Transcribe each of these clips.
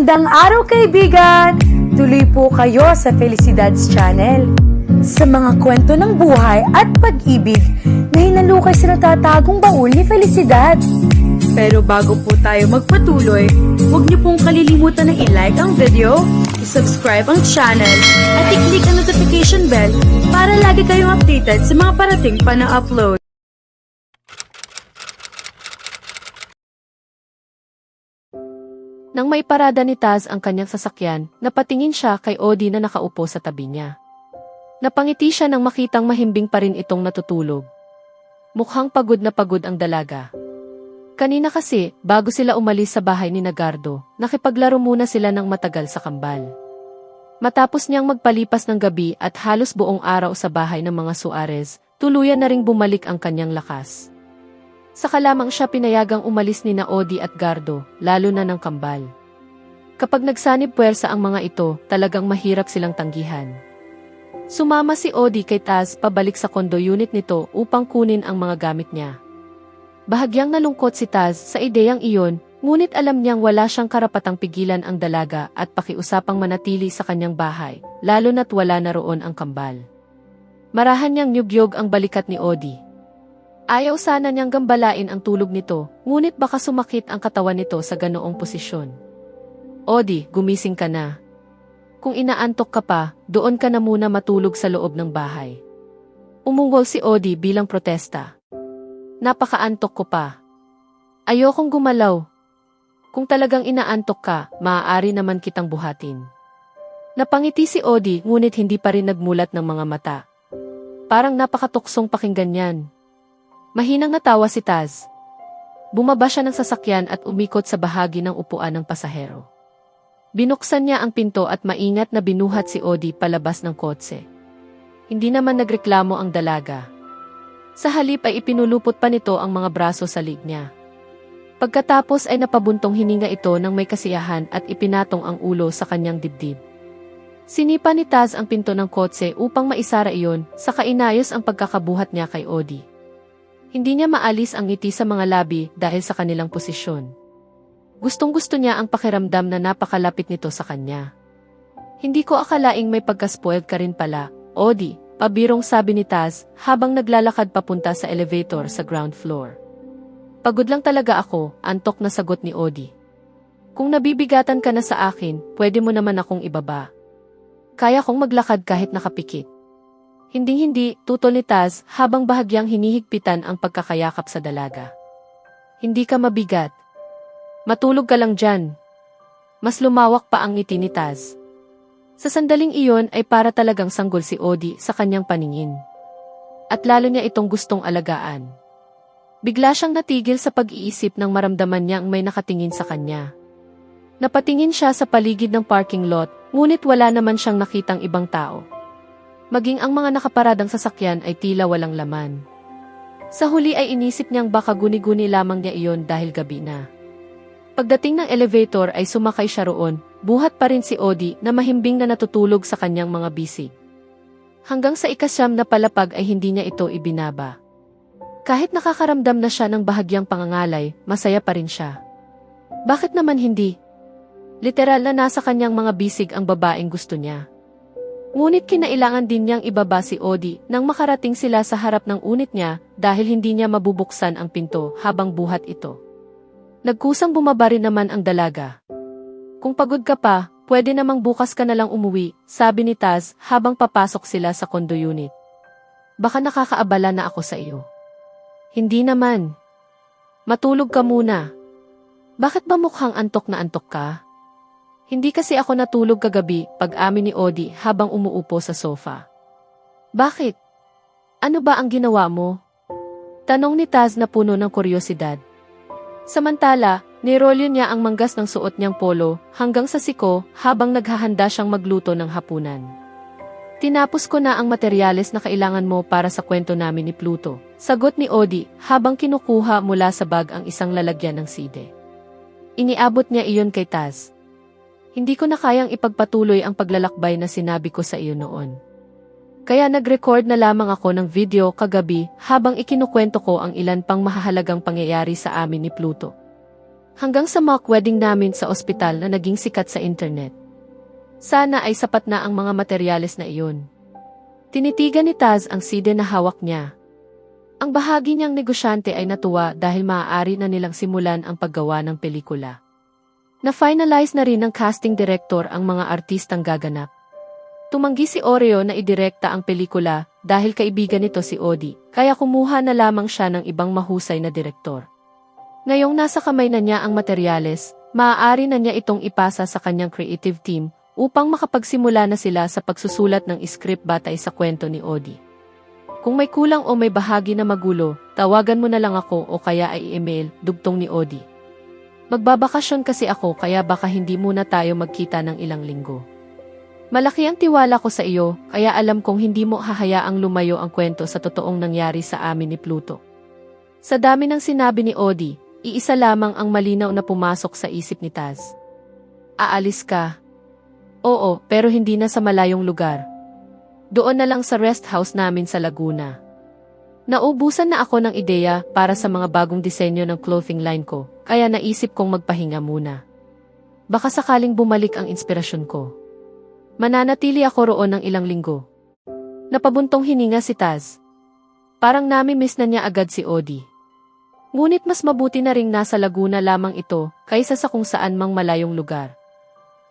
Magandang araw kaibigan! Tuloy po kayo sa Felicidad's Channel. Sa mga kwento ng buhay at pag-ibig na hinalukay sa natatagong baul ni Felicidad. Pero bago po tayo magpatuloy, huwag niyo pong kalilimutan na i-like ang video, i-subscribe ang channel, at i-click ang notification bell para lagi kayong updated sa mga parating pa na upload. Nang may parada ni Taz ang kanyang sasakyan, napatingin siya kay Odie na nakaupo sa tabi niya. Napangiti siya nang makitang mahimbing pa rin itong natutulog. Mukhang pagod na pagod ang dalaga. Kanina kasi, bago sila umalis sa bahay ni Nagardo, nakipaglaro muna sila ng matagal sa kambal. Matapos niyang magpalipas ng gabi at halos buong araw sa bahay ng mga Suarez, tuluyan na ring bumalik ang kanyang lakas. Saka lamang siya pinayagang umalis ni Odie at Gardo, lalo na ng kambal. Kapag nagsanib puwersa ang mga ito, talagang mahirap silang tanggihan. Sumama si Odie kay Taz pabalik sa condo unit nito upang kunin ang mga gamit niya. Bahagyang nalungkot si Taz sa ideyang iyon, ngunit alam niyang wala siyang karapatang pigilan ang dalaga at pakiusapang manatili sa kanyang bahay, lalo na't wala na roon ang kambal. Marahan niyang nyugyog ang balikat ni Odie. Ayaw sana niyang gambalain ang tulog nito, ngunit baka sumakit ang katawan nito sa ganoong posisyon. Odie, gumising ka na. Kung inaantok ka pa, doon ka na muna matulog sa loob ng bahay. Umungol si Odie bilang protesta. Napakaantok ko pa. Ayokong gumalaw. Kung talagang inaantok ka, maaari naman kitang buhatin. Napangiti si Odie ngunit hindi pa rin nagmulat ng mga mata. Parang napakatuksong pakinggan yan. Mahinang natawa si Taz. Bumaba siya ng sasakyan at umikot sa bahagi ng upuan ng pasahero. Binuksan niya ang pinto at maingat na binuhat si Odie palabas ng kotse. Hindi naman nagreklamo ang dalaga. Sa halip ay ipinulupot pa nito ang mga braso sa lig niya. Pagkatapos ay napabuntong hininga ito ng may kasiyahan at ipinatong ang ulo sa kanyang dibdib. Sinipa ni Taz ang pinto ng kotse upang maisara iyon, saka inayos ang pagkakabuhat niya kay Odie. Hindi niya maalis ang ngiti sa mga labi dahil sa kanilang posisyon. Gustong-gusto niya ang pakiramdam na napakalapit nito sa kanya. Hindi ko akalaing may pagka-spoiled ka rin pala, Odie, pabirong sabi ni Taz habang naglalakad papunta sa elevator sa ground floor. Pagod lang talaga ako, antok na sagot ni Odie. Kung nabibigatan ka na sa akin, pwede mo naman akong ibaba. Kaya kong maglakad kahit nakapikit. Hinding-hindi, tutol ni Taz habang bahagyang hinihigpitan ang pagkakayakap sa dalaga. Hindi ka mabigat. Matulog ka lang dyan. Mas lumawak pa ang ngiti ni Taz. Sa sandaling iyon ay para talagang sanggol si Odie sa kanyang paningin. At lalo niya itong gustong alagaan. Bigla siyang natigil sa pag-iisip nang maramdaman niya ang may nakatingin sa kanya. Napatingin siya sa paligid ng parking lot, ngunit wala naman siyang nakitang ibang tao. Maging ang mga nakaparadang sasakyan ay tila walang laman. Sa huli ay inisip niyang baka guni-guni lamang niya iyon dahil gabi na. Pagdating ng elevator ay sumakay siya roon, buhat pa rin si Odie na mahimbing na natutulog sa kanyang mga bisig. Hanggang sa ikasyam na palapag ay hindi niya ito ibinaba. Kahit nakakaramdam na siya ng bahagyang pangangalay, masaya pa rin siya. Bakit naman hindi? Literal na nasa kanyang mga bisig ang babaeng gusto niya. Ngunit kinailangan din niyang ibaba si Odie nang makarating sila sa harap ng unit niya dahil hindi niya mabubuksan ang pinto habang buhat ito. Nagkusang bumaba rin naman ang dalaga. Kung pagod ka pa, pwede namang bukas ka na lang umuwi, sabi ni Taz habang papasok sila sa condo unit. Baka nakakaabala na ako sa iyo. Hindi naman. Matulog ka muna. Bakit ba mukhang antok na antok ka? Hindi kasi ako natulog kagabi, pag-amin ni Odie habang umuupo sa sofa. Bakit? Ano ba ang ginawa mo? Tanong ni Taz na puno ng kuryosidad. Samantala, nirolyo niya ang manggas ng suot niyang polo hanggang sa siko habang naghahanda siyang magluto ng hapunan. Tinapos ko na ang materyales na kailangan mo para sa kwento namin ni Pluto, sagot ni Odie habang kinukuha mula sa bag ang isang lalagyan ng side. Iniabot niya iyon kay Taz. Hindi ko na kayang ipagpatuloy ang paglalakbay na sinabi ko sa iyo noon. Kaya nag-record na lamang ako ng video kagabi habang ikinukwento ko ang ilan pang mahahalagang pangyayari sa amin ni Pluto. Hanggang sa mock wedding namin sa ospital na naging sikat sa internet. Sana ay sapat na ang mga materyales na iyon. Tinitigan ni Taz ang CD na hawak niya. Ang bahagi niyang negosyante ay natuwa dahil maaari na nilang simulan ang paggawa ng pelikula. Na-finalize na rin ng casting director ang mga artistang gaganap. Tumanggi si Oreo na idirekta ang pelikula dahil kaibigan nito si Odi, kaya kumuha na lamang siya ng ibang mahusay na direktor. Ngayong nasa kamay na niya ang materyales, maaari na niya itong ipasa sa kanyang creative team upang makapagsimula na sila sa pagsusulat ng script batay sa kwento ni Odi. Kung may kulang o may bahagi na magulo, tawagan mo na lang ako o kaya ay email, dugtong ni Odi. Magbabakasyon kasi ako kaya baka hindi muna tayo magkita ng ilang linggo. Malaki ang tiwala ko sa iyo, kaya alam kong hindi mo hahayaang lumayo ang kwento sa totoong nangyari sa amin ni Pluto. Sa dami ng sinabi ni Odi, iisa lamang ang malinaw na pumasok sa isip ni Taz. Aalis ka? Oo, pero hindi na sa malayong lugar. Doon na lang sa rest house namin sa Laguna. Naubusan na ako ng ideya para sa mga bagong disenyo ng clothing line ko, kaya naisip kong magpahinga muna. Baka sakaling bumalik ang inspirasyon ko. Mananatili ako roon ng ilang linggo. Napabuntong hininga si Taz. Parang nami-miss na niya agad si Odi. Ngunit mas mabuti na ring nasa Laguna lamang ito kaysa sa kung saan mang malayong lugar.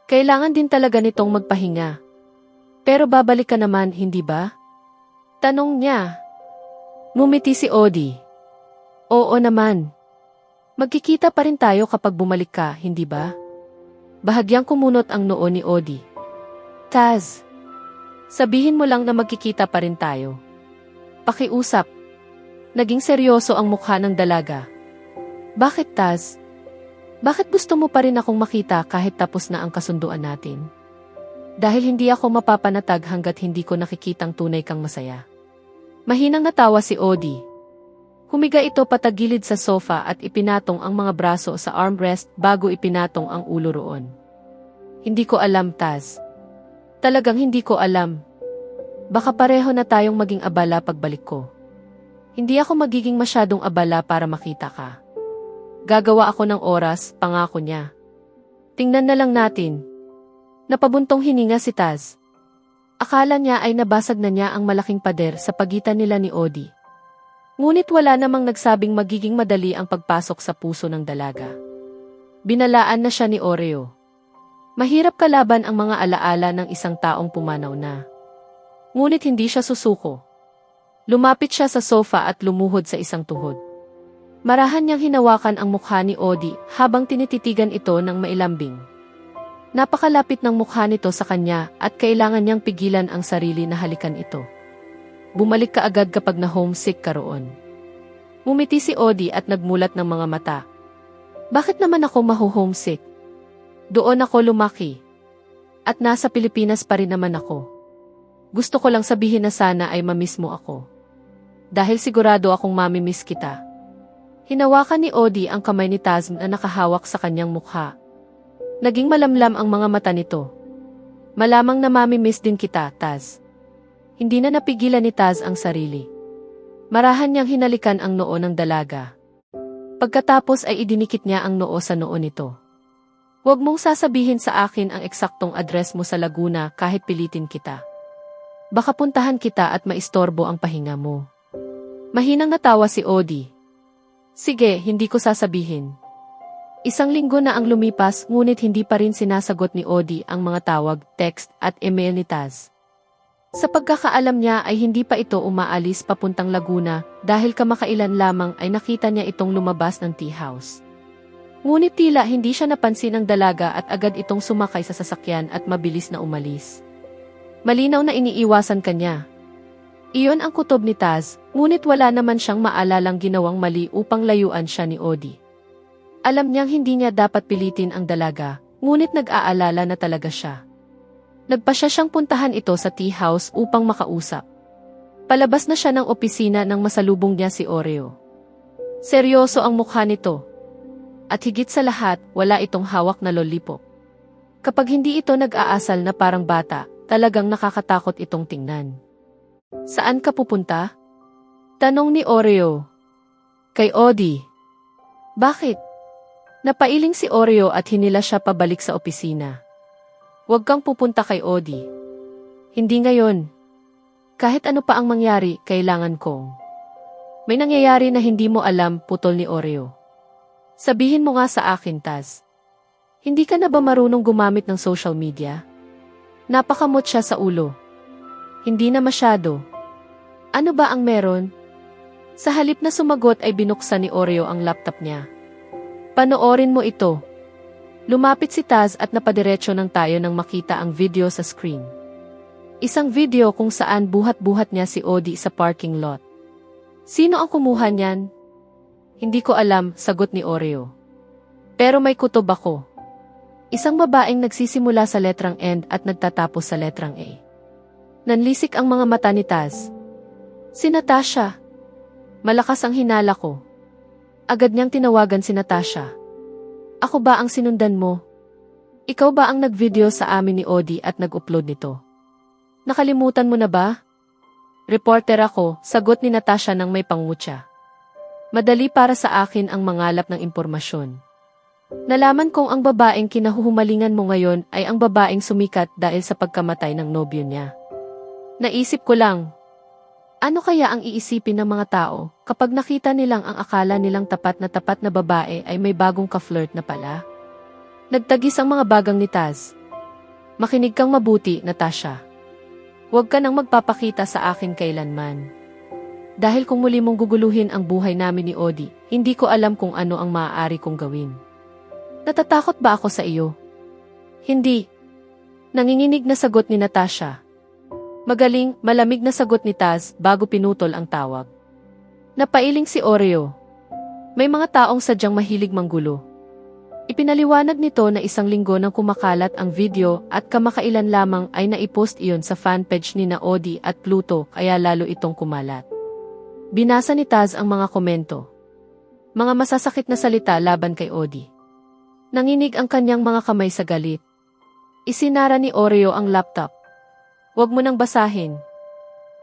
Kailangan din talaga nitong magpahinga. Pero babalik ka naman, hindi ba? Tanong niya. Ngumiti si Odi. Oo naman. Magkikita pa rin tayo kapag bumalik ka, hindi ba? Bahagyang kumunot ang noo ni Odi. Taz, sabihin mo lang na magkikita pa rin tayo. Pakiusap. Naging seryoso ang mukha ng dalaga. Bakit, Taz? Bakit gusto mo pa rin akong makita kahit tapos na ang kasunduan natin? Dahil hindi ako mapapanatag hanggat hindi ko nakikitang tunay kang masaya. Mahinang natawa si Odi. Humiga ito patagilid sa sofa at ipinatong ang mga braso sa armrest bago ipinatong ang ulo roon. Hindi ko alam, Taz. Talagang hindi ko alam. Baka pareho na tayong maging abala pagbalik ko. Hindi ako magiging masyadong abala para makita ka. Gagawa ako ng oras, pangako niya. Tingnan na lang natin. Napabuntong hininga si Taz. Akala niya ay nabasag na niya ang malaking pader sa pagitan nila ni Odi. Ngunit wala namang nagsabing magiging madali ang pagpasok sa puso ng dalaga. Binalaan na siya ni Oreo. Mahirap kalaban ang mga alaala ng isang taong pumanaw na. Ngunit hindi siya susuko. Lumapit siya sa sofa at lumuhod sa isang tuhod. Marahan niyang hinawakan ang mukha ni Odi habang tinititigan ito ng mailambing. Napakalapit ng mukha nito sa kanya at kailangan niyang pigilan ang sarili na halikan ito. Bumalik ka agad kapag na-homesick ka roon. Ngumiti si Odi at nagmulat ng mga mata. Bakit naman ako maho-homesick? Doon ako lumaki. At nasa Pilipinas pa rin naman ako. Gusto ko lang sabihin na sana ay mamiss mo ako. Dahil sigurado akong mamimiss kita. Hinawakan ni Odi ang kamay ni Taz na nakahawak sa kanyang mukha. Naging malamlam ang mga mata nito. Malamang na mamimiss din kita, Taz. Hindi na napigilan ni Taz ang sarili. Marahan niyang hinalikan ang noo ng dalaga. Pagkatapos ay idinikit niya ang noo sa noo nito. Huwag mong sasabihin sa akin ang eksaktong address mo sa Laguna kahit pilitin kita. Baka puntahan kita at maistorbo ang pahinga mo. Mahinang natawa si Odi. Sige, hindi ko sasabihin. Isang linggo na ang lumipas ngunit hindi pa rin sinasagot ni Odi ang mga tawag, text at email ni Taz. Sa pagkakaalam niya ay hindi pa ito umaalis papuntang Laguna dahil kamakailan lamang ay nakita niya itong lumabas ng tea house. Ngunit tila hindi siya napansin ng dalaga at agad itong sumakay sa sasakyan at mabilis na umalis. Malinaw na iniiwasan kanya. Iyon ang kutob ni Taz, ngunit wala naman siyang maalalang ginawang mali upang layuan siya ni Odi. Alam niyang hindi niya dapat pilitin ang dalaga, ngunit nag-aalala na talaga siya. Nagpasya siyang puntahan ito sa tea house upang makausap. Palabas na siya ng opisina nang masalubong niya si Oreo. Seryoso ang mukha nito. At higit sa lahat, wala itong hawak na lollipop. Kapag hindi ito nag-aasal na parang bata, talagang nakakatakot itong tingnan. Saan ka pupunta? Tanong ni Oreo. Kay Odi. Bakit? Napailing si Oreo at hinila siya pabalik sa opisina. Huwag kang pupunta kay Odi. Hindi ngayon. Kahit ano pa ang mangyari, kailangan kong. May nangyayari na hindi mo alam, putol ni Oreo. Sabihin mo nga sa akin, Taz. Hindi ka na ba marunong gumamit ng social media? Napakamot siya sa ulo. Hindi na masyado. Ano ba ang meron? Sa halip na sumagot ay binuksan ni Oreo ang laptop niya. Panoorin mo ito. Lumapit si Taz at napadiretso ng tayo nang makita ang video sa screen. Isang video kung saan buhat-buhat niya si Odi sa parking lot. Sino ang kumuha niyan? Hindi ko alam, sagot ni Oreo. Pero may kutob ako. Isang babaeng nagsisimula sa letrang N at nagtatapos sa letrang A. Nanlisik ang mga mata ni Taz. Si Natasha. Malakas ang hinala ko. Agad niyang tinawagan si Natasha. Ako ba ang sinundan mo? Ikaw ba ang nag-video sa amin ni Odi at nag-upload nito? Nakalimutan mo na ba? Reporter ako, sagot ni Natasha nang may pangutya. Madali para sa akin ang mangalap ng impormasyon. Nalaman kong ang babaeng kinahuhumalingan mo ngayon ay ang babaeng sumikat dahil sa pagkamatay ng nobyo niya. Naisip ko lang, ano kaya ang iisipin ng mga tao kapag nakita nilang ang akala nilang tapat na babae ay may bagong ka-flirt na pala? Nagtagis ang mga bagang ni Taz. Makinig kang mabuti, Natasha. Huwag ka nang magpapakita sa akin kailanman. Dahil kung muli mong guguluhin ang buhay namin ni Odi, hindi ko alam kung ano ang maaari kong gawin. Natatakot ba ako sa iyo? Hindi. Nanginginig na sagot ni Natasha. Magaling, malamig na sagot ni Taz bago pinutol ang tawag. Napailing si Oreo. May mga taong sadyang mahilig manggulo. Ipinaliwanag nito na isang linggo nang kumakalat ang video at kamakailan lamang ay naipost iyon sa fanpage ni na Odi at Pluto kaya lalo itong kumalat. Binasa ni Taz ang mga komento. Mga masasakit na salita laban kay Odi. Nanginig ang kanyang mga kamay sa galit. Isinara ni Oreo ang laptop. Huwag mo nang basahin.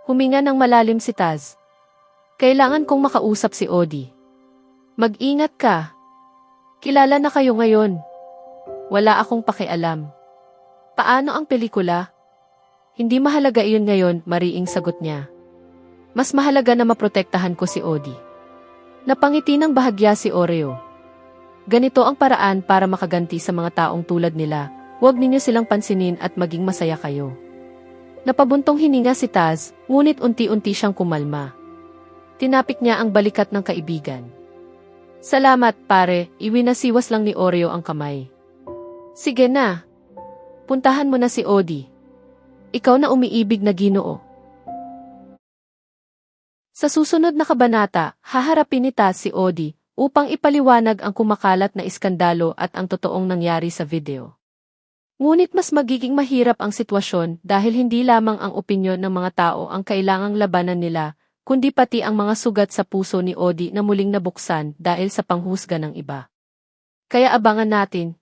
Huminga ng malalim si Taz. Kailangan kong makausap si Odi. Mag-ingat ka. Kilala na kayo ngayon. Wala akong pakialam. Paano ang pelikula? Hindi mahalaga iyon ngayon, mariing sagot niya. Mas mahalaga na maprotektahan ko si Odi. Napangiti ng bahagya si Oreo. Ganito ang paraan para makaganti sa mga taong tulad nila. Huwag ninyo silang pansinin at maging masaya kayo. Napabuntong hininga si Taz, ngunit unti-unti siyang kumalma. Tinapik niya ang balikat ng kaibigan. Salamat, pare, iwinasiwas lang ni Oreo ang kamay. Sige na. Puntahan mo na si Odi. Ikaw na umiibig na Ginoo. Sa susunod na kabanata, haharapin ni Taz si Odi upang ipaliwanag ang kumakalat na iskandalo at ang totoong nangyari sa video. Ngunit mas magiging mahirap ang sitwasyon dahil hindi lamang ang opinyon ng mga tao ang kailangang labanan nila, kundi pati ang mga sugat sa puso ni Odi na muling nabuksan dahil sa panghusga ng iba. Kaya abangan natin